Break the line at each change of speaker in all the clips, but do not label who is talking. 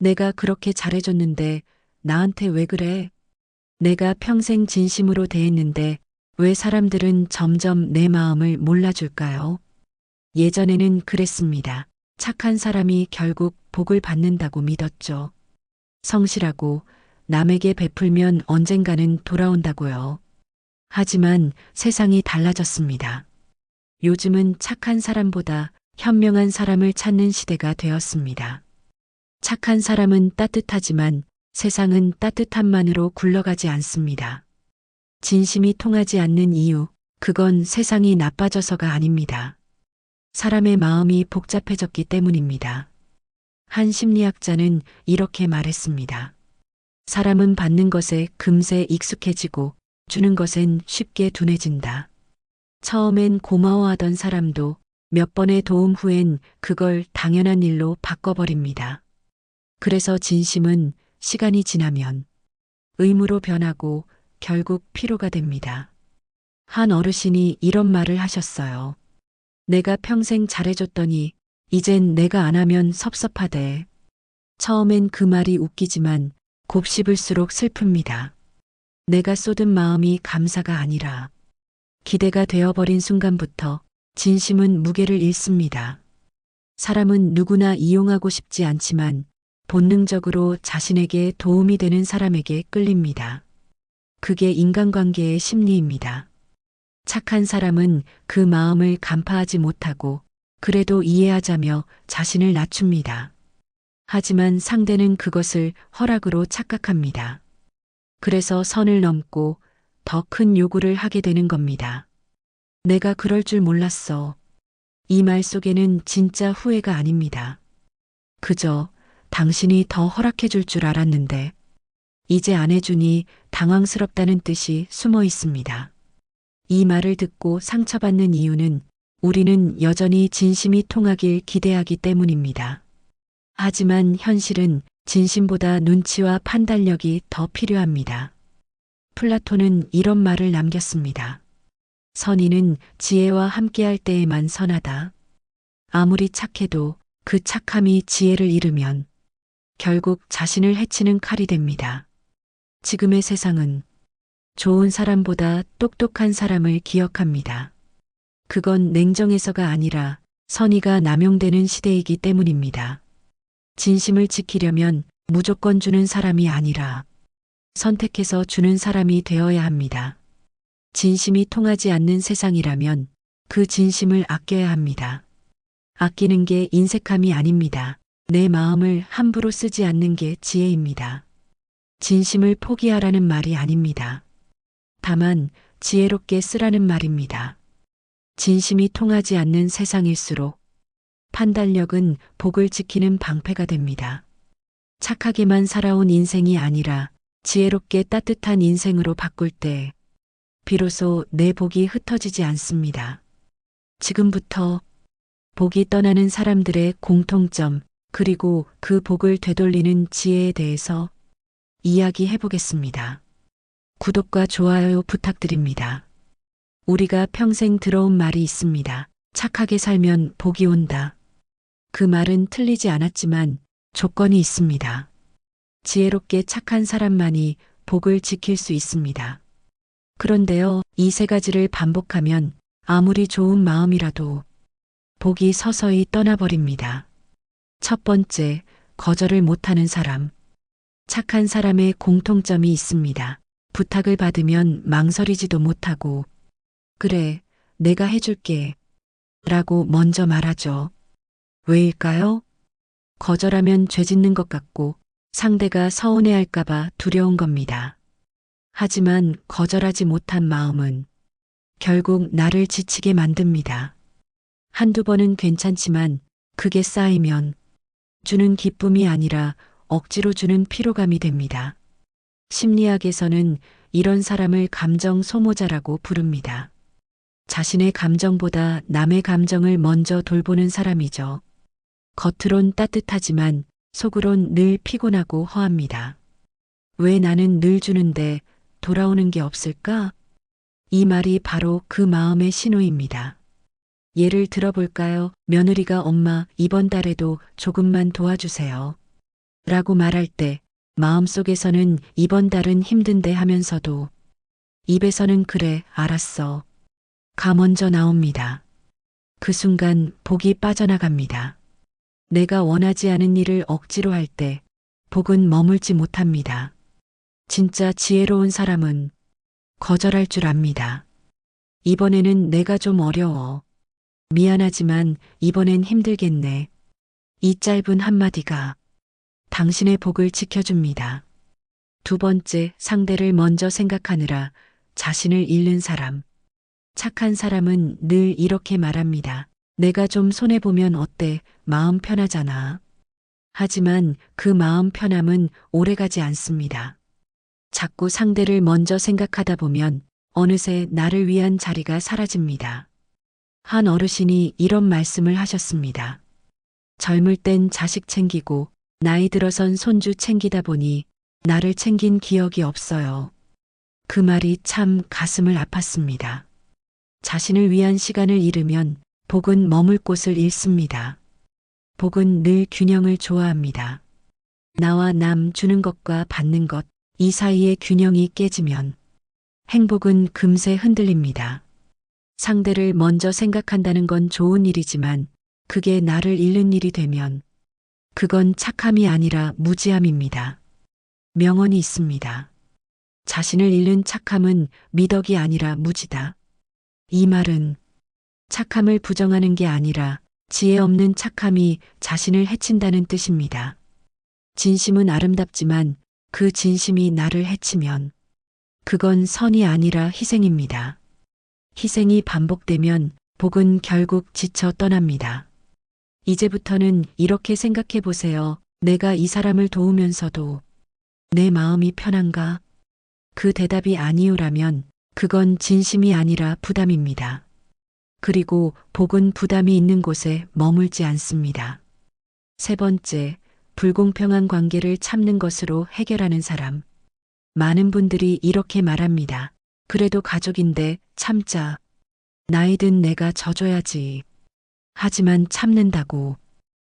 내가 그렇게 잘해줬는데 나한테 왜 그래? 내가 평생 진심으로 대했는데 왜 사람들은 점점 내 마음을 몰라줄까요? 예전에는 그랬습니다. 착한 사람이 결국 복을 받는다고 믿었죠. 성실하고 남에게 베풀면 언젠가는 돌아온다고요. 하지만 세상이 달라졌습니다. 요즘은 착한 사람보다 현명한 사람을 찾는 시대가 되었습니다. 착한 사람은 따뜻하지만 세상은 따뜻함만으로 굴러가지 않습니다. 진심이 통하지 않는 이유, 그건 세상이 나빠져서가 아닙니다. 사람의 마음이 복잡해졌기 때문입니다. 한 심리학자는 이렇게 말했습니다. 사람은 받는 것에 금세 익숙해지고 주는 것엔 쉽게 둔해진다. 처음엔 고마워하던 사람도 몇 번의 도움 후엔 그걸 당연한 일로 바꿔버립니다. 그래서 진심은 시간이 지나면 의무로 변하고 결국 피로가 됩니다. 한 어르신이 이런 말을 하셨어요. 내가 평생 잘해줬더니 이젠 내가 안 하면 섭섭하대. 처음엔 그 말이 웃기지만 곱씹을수록 슬픕니다. 내가 쏟은 마음이 감사가 아니라 기대가 되어버린 순간부터 진심은 무게를 잃습니다. 사람은 누구나 이용하고 싶지 않지만 본능적으로 자신에게 도움이 되는 사람에게 끌립니다. 그게 인간관계의 심리입니다. 착한 사람은 그 마음을 간파하지 못하고 그래도 이해하자며 자신을 낮춥니다. 하지만 상대는 그것을 허락으로 착각합니다. 그래서 선을 넘고 더 큰 요구를 하게 되는 겁니다. 내가 그럴 줄 몰랐어. 이 말 속에는 진짜 후회가 아닙니다. 그저 당신이 더 허락해 줄 줄 알았는데 이제 안 해주니 당황스럽다는 뜻이 숨어 있습니다. 이 말을 듣고 상처받는 이유는 우리는 여전히 진심이 통하길 기대하기 때문입니다. 하지만 현실은 진심보다 눈치와 판단력이 더 필요합니다. 플라톤은 이런 말을 남겼습니다. 선의는 지혜와 함께할 때에만 선하다. 아무리 착해도 그 착함이 지혜를 잃으면 결국 자신을 해치는 칼이 됩니다. 지금의 세상은 좋은 사람보다 똑똑한 사람을 기억합니다. 그건 냉정해서가 아니라 선의가 남용되는 시대이기 때문입니다. 진심을 지키려면 무조건 주는 사람이 아니라 선택해서 주는 사람이 되어야 합니다. 진심이 통하지 않는 세상이라면 그 진심을 아껴야 합니다. 아끼는 게 인색함이 아닙니다. 내 마음을 함부로 쓰지 않는 게 지혜입니다. 진심을 포기하라는 말이 아닙니다. 다만 지혜롭게 쓰라는 말입니다. 진심이 통하지 않는 세상일수록 판단력은 복을 지키는 방패가 됩니다. 착하게만 살아온 인생이 아니라 지혜롭게 따뜻한 인생으로 바꿀 때 비로소 내 복이 흩어지지 않습니다. 지금부터 복이 떠나는 사람들의 공통점 그리고 그 복을 되돌리는 지혜에 대해서 이야기해 보겠습니다. 구독과 좋아요 부탁드립니다. 우리가 평생 들어온 말이 있습니다. 착하게 살면 복이 온다. 그 말은 틀리지 않았지만 조건이 있습니다. 지혜롭게 착한 사람만이 복을 지킬 수 있습니다. 그런데요, 이 세 가지를 반복하면 아무리 좋은 마음이라도 복이 서서히 떠나버립니다. 첫 번째, 거절을 못하는 사람. 착한 사람의 공통점이 있습니다. 부탁을 받으면 망설이지도 못하고 그래, 내가 해줄게 라고 먼저 말하죠. 왜일까요? 거절하면 죄 짓는 것 같고 상대가 서운해할까봐 두려운 겁니다. 하지만 거절하지 못한 마음은 결국 나를 지치게 만듭니다. 한두 번은 괜찮지만 그게 쌓이면 주는 기쁨이 아니라 억지로 주는 피로감이 됩니다. 심리학에서는 이런 사람을 감정 소모자라고 부릅니다. 자신의 감정보다 남의 감정을 먼저 돌보는 사람이죠. 겉으론 따뜻하지만 속으론 늘 피곤하고 허합니다. 왜 나는 늘 주는데 돌아오는 게 없을까? 이 말이 바로 그 마음의 신호입니다. 예를 들어볼까요? 며느리가 엄마, 이번 달에도 조금만 도와주세요. 라고 말할 때 마음속에서는 이번 달은 힘든데 하면서도 입에서는 그래, 알았어. 가 먼저 나옵니다. 그 순간 복이 빠져나갑니다. 내가 원하지 않은 일을 억지로 할 때 복은 머물지 못합니다. 진짜 지혜로운 사람은 거절할 줄 압니다. 이번에는 내가 좀 어려워. 미안하지만 이번엔 힘들겠네. 이 짧은 한마디가 당신의 복을 지켜줍니다. 두 번째, 상대를 먼저 생각하느라 자신을 잃는 사람. 착한 사람은 늘 이렇게 말합니다. 내가 좀 손해보면 어때? 마음 편하잖아. 하지만 그 마음 편함은 오래가지 않습니다. 자꾸 상대를 먼저 생각하다 보면 어느새 나를 위한 자리가 사라집니다. 한 어르신이 이런 말씀을 하셨습니다. 젊을 땐 자식 챙기고 나이 들어선 손주 챙기다 보니 나를 챙긴 기억이 없어요. 그 말이 참 가슴을 아팠습니다. 자신을 위한 시간을 잃으면 복은 머물 곳을 잃습니다. 복은 늘 균형을 좋아합니다. 나와 남 주는 것과 받는 것, 이 사이의 균형이 깨지면 행복은 금세 흔들립니다. 상대를 먼저 생각한다는 건 좋은 일이지만 그게 나를 잃는 일이 되면 그건 착함이 아니라 무지함입니다. 명언이 있습니다. 자신을 잃는 착함은 미덕이 아니라 무지다. 이 말은 착함을 부정하는 게 아니라 지혜 없는 착함이 자신을 해친다는 뜻입니다. 진심은 아름답지만 그 진심이 나를 해치면 그건 선이 아니라 희생입니다. 희생이 반복되면 복은 결국 지쳐 떠납니다. 이제부터는 이렇게 생각해 보세요. 내가 이 사람을 도우면서도 내 마음이 편한가? 그 대답이 아니오라면 그건 진심이 아니라 부담입니다. 그리고 복은 부담이 있는 곳에 머물지 않습니다. 세 번째, 불공평한 관계를 참는 것으로 해결하는 사람. 많은 분들이 이렇게 말합니다. 그래도 가족인데 참자. 나이든 내가 져줘야지. 하지만 참는다고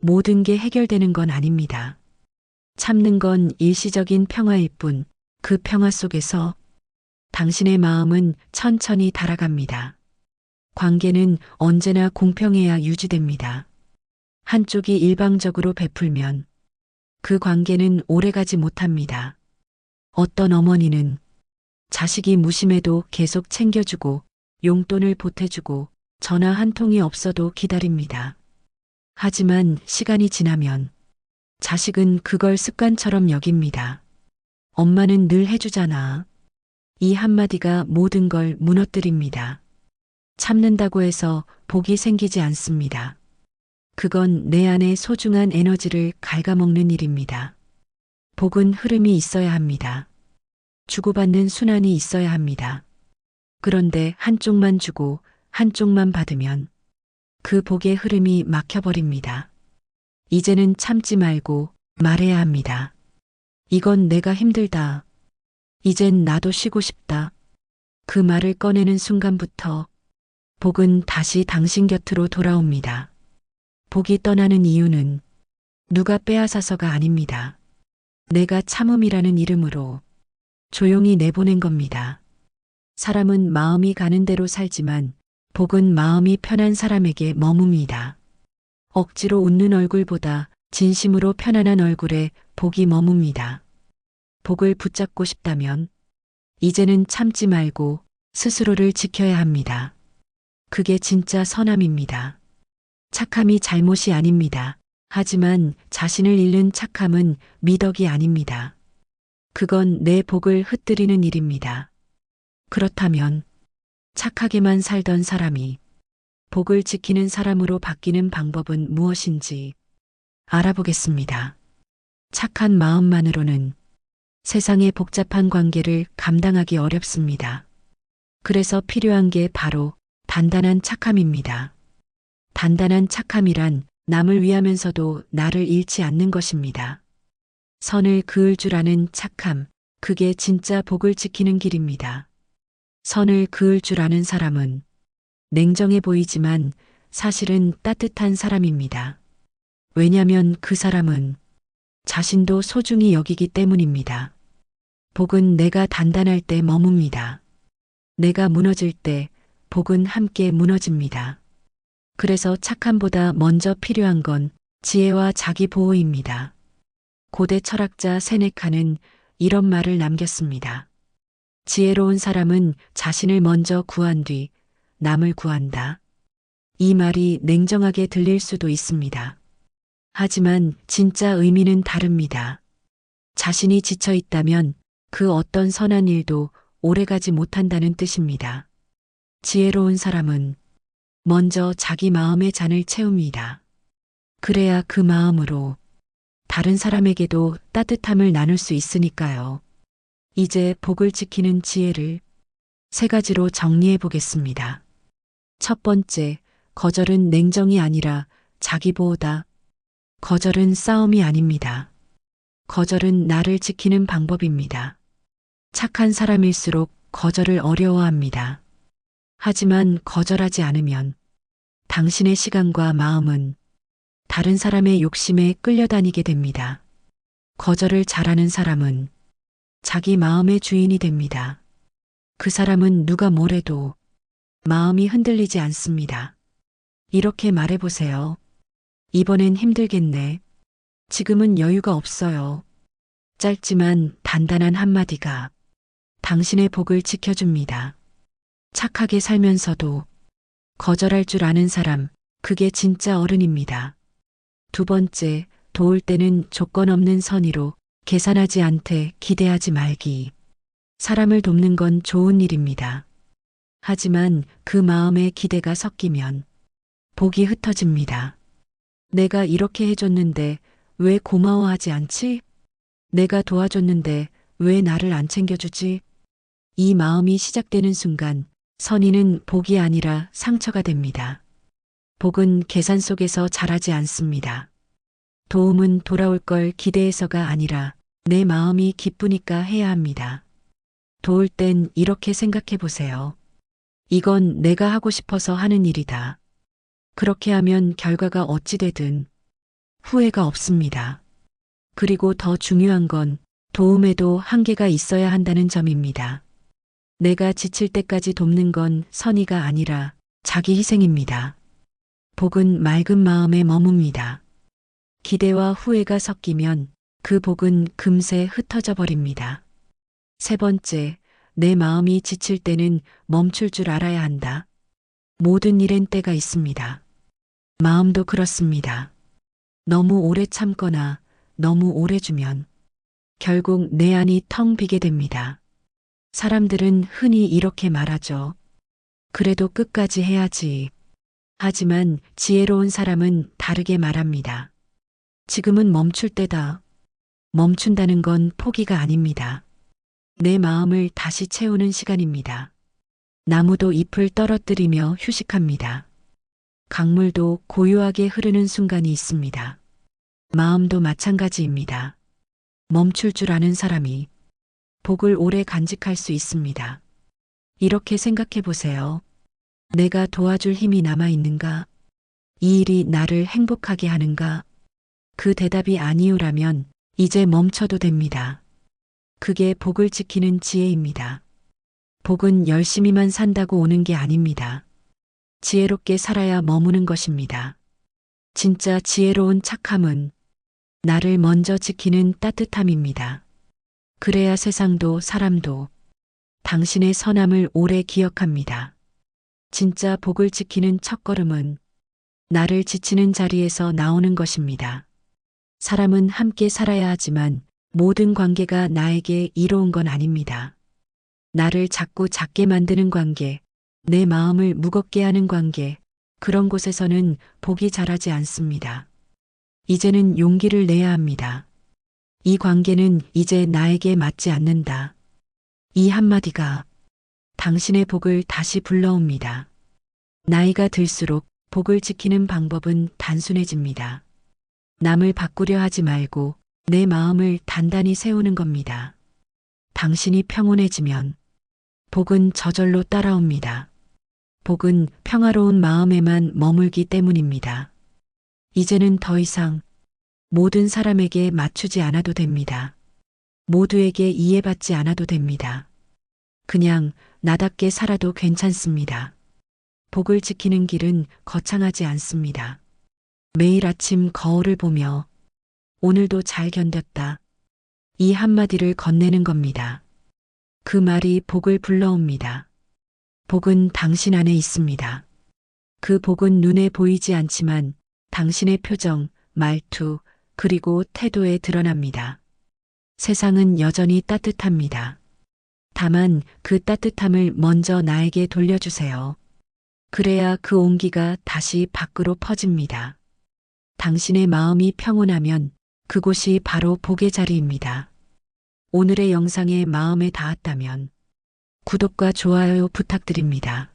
모든 게 해결되는 건 아닙니다. 참는 건 일시적인 평화일 뿐 그 평화 속에서 당신의 마음은 천천히 달아갑니다. 관계는 언제나 공평해야 유지됩니다. 한쪽이 일방적으로 베풀면 그 관계는 오래가지 못합니다. 어떤 어머니는 자식이 무심해도 계속 챙겨주고 용돈을 보태주고 전화 한 통이 없어도 기다립니다. 하지만 시간이 지나면 자식은 그걸 습관처럼 여깁니다. 엄마는 늘 해주잖아. 이 한마디가 모든 걸 무너뜨립니다. 참는다고 해서 복이 생기지 않습니다. 그건 내 안의 소중한 에너지를 갉아먹는 일입니다. 복은 흐름이 있어야 합니다. 주고받는 순환이 있어야 합니다. 그런데 한쪽만 주고 한쪽만 받으면 그 복의 흐름이 막혀버립니다. 이제는 참지 말고 말해야 합니다. 이건 내가 힘들다. 이젠 나도 쉬고 싶다. 그 말을 꺼내는 순간부터 복은 다시 당신 곁으로 돌아옵니다. 복이 떠나는 이유는 누가 빼앗아서가 아닙니다. 내가 참음이라는 이름으로 조용히 내보낸 겁니다. 사람은 마음이 가는 대로 살지만 복은 마음이 편한 사람에게 머뭅니다. 억지로 웃는 얼굴보다 진심으로 편안한 얼굴에 복이 머뭅니다. 복을 붙잡고 싶다면 이제는 참지 말고 스스로를 지켜야 합니다. 그게 진짜 선함입니다. 착함이 잘못이 아닙니다. 하지만 자신을 잃는 착함은 미덕이 아닙니다. 그건 내 복을 흩뜨리는 일입니다. 그렇다면 착하게만 살던 사람이 복을 지키는 사람으로 바뀌는 방법은 무엇인지 알아보겠습니다. 착한 마음만으로는 세상의 복잡한 관계를 감당하기 어렵습니다. 그래서 필요한 게 바로 단단한 착함입니다. 단단한 착함이란 남을 위하면서도 나를 잃지 않는 것입니다. 선을 그을 줄 아는 착함, 그게 진짜 복을 지키는 길입니다. 선을 그을 줄 아는 사람은 냉정해 보이지만 사실은 따뜻한 사람입니다. 왜냐면 그 사람은 자신도 소중히 여기기 때문입니다. 복은 내가 단단할 때 머뭅니다. 내가 무너질 때 복은 함께 무너집니다. 그래서 착함보다 먼저 필요한 건 지혜와 자기 보호입니다. 고대 철학자 세네카는 이런 말을 남겼습니다. 지혜로운 사람은 자신을 먼저 구한 뒤 남을 구한다. 이 말이 냉정하게 들릴 수도 있습니다. 하지만 진짜 의미는 다릅니다. 자신이 지쳐 있다면 그 어떤 선한 일도 오래가지 못한다는 뜻입니다. 지혜로운 사람은 먼저 자기 마음의 잔을 채웁니다. 그래야 그 마음으로 다른 사람에게도 따뜻함을 나눌 수 있으니까요. 이제 복을 지키는 지혜를 3가지로 정리해 보겠습니다. 첫 번째, 거절은 냉정이 아니라 자기 보호다. 거절은 싸움이 아닙니다. 거절은 나를 지키는 방법입니다. 착한 사람일수록 거절을 어려워합니다. 하지만 거절하지 않으면 당신의 시간과 마음은 다른 사람의 욕심에 끌려다니게 됩니다. 거절을 잘하는 사람은 자기 마음의 주인이 됩니다. 그 사람은 누가 뭐래도 마음이 흔들리지 않습니다. 이렇게 말해보세요. 이번엔 힘들겠네. 지금은 여유가 없어요. 짧지만 단단한 한마디가 당신의 복을 지켜줍니다. 착하게 살면서도 거절할 줄 아는 사람, 그게 진짜 어른입니다. 두 번째, 도울 때는 조건 없는 선의로 계산하지 않되 기대하지 말기. 사람을 돕는 건 좋은 일입니다. 하지만 그 마음에 기대가 섞이면 복이 흩어집니다. 내가 이렇게 해줬는데 왜 고마워하지 않지? 내가 도와줬는데 왜 나를 안 챙겨주지? 이 마음이 시작되는 순간 선의는 복이 아니라 상처가 됩니다. 복은 계산 속에서 자라지 않습니다. 도움은 돌아올 걸 기대해서가 아니라 내 마음이 기쁘니까 해야 합니다. 도울 땐 이렇게 생각해 보세요. 이건 내가 하고 싶어서 하는 일이다. 그렇게 하면 결과가 어찌 되든 후회가 없습니다. 그리고 더 중요한 건 도움에도 한계가 있어야 한다는 점입니다. 내가 지칠 때까지 돕는 건 선의가 아니라 자기 희생입니다. 복은 맑은 마음에 머뭅니다. 기대와 후회가 섞이면 그 복은 금세 흩어져 버립니다. 세 번째, 내 마음이 지칠 때는 멈출 줄 알아야 한다. 모든 일엔 때가 있습니다. 마음도 그렇습니다. 너무 오래 참거나 너무 오래 주면 결국 내 안이 텅 비게 됩니다. 사람들은 흔히 이렇게 말하죠. 그래도 끝까지 해야지. 하지만 지혜로운 사람은 다르게 말합니다. 지금은 멈출 때다. 멈춘다는 건 포기가 아닙니다. 내 마음을 다시 채우는 시간입니다. 나무도 잎을 떨어뜨리며 휴식합니다. 강물도 고요하게 흐르는 순간이 있습니다. 마음도 마찬가지입니다. 멈출 줄 아는 사람이 복을 오래 간직할 수 있습니다. 이렇게 생각해 보세요. 내가 도와줄 힘이 남아 있는가? 이 일이 나를 행복하게 하는가? 그 대답이 아니오라면 이제 멈춰도 됩니다. 그게 복을 지키는 지혜입니다. 복은 열심히만 산다고 오는 게 아닙니다. 지혜롭게 살아야 머무는 것입니다. 진짜 지혜로운 착함은 나를 먼저 지키는 따뜻함입니다. 그래야 세상도 사람도 당신의 선함을 오래 기억합니다. 진짜 복을 지키는 첫걸음은 나를 지치는 자리에서 나오는 것입니다. 사람은 함께 살아야 하지만 모든 관계가 나에게 이로운 건 아닙니다. 나를 자꾸 작게 만드는 관계, 내 마음을 무겁게 하는 관계, 그런 곳에서는 복이 자라지 않습니다. 이제는 용기를 내야 합니다. 이 관계는 이제 나에게 맞지 않는다. 이 한마디가 당신의 복을 다시 불러옵니다. 나이가 들수록 복을 지키는 방법은 단순해집니다. 남을 바꾸려 하지 말고 내 마음을 단단히 세우는 겁니다. 당신이 평온해지면 복은 저절로 따라옵니다. 복은 평화로운 마음에만 머물기 때문입니다. 이제는 더 이상 모든 사람에게 맞추지 않아도 됩니다. 모두에게 이해받지 않아도 됩니다. 그냥 나답게 살아도 괜찮습니다. 복을 지키는 길은 거창하지 않습니다. 매일 아침 거울을 보며 오늘도 잘 견뎠다. 이 한마디를 건네는 겁니다. 그 말이 복을 불러옵니다. 복은 당신 안에 있습니다. 그 복은 눈에 보이지 않지만 당신의 표정, 말투, 그리고 태도에 드러납니다. 세상은 여전히 따뜻합니다. 다만 그 따뜻함을 먼저 나에게 돌려주세요. 그래야 그 온기가 다시 밖으로 퍼집니다. 당신의 마음이 평온하면 그곳이 바로 복의 자리입니다. 오늘의 영상에 마음에 닿았다면 구독과 좋아요 부탁드립니다.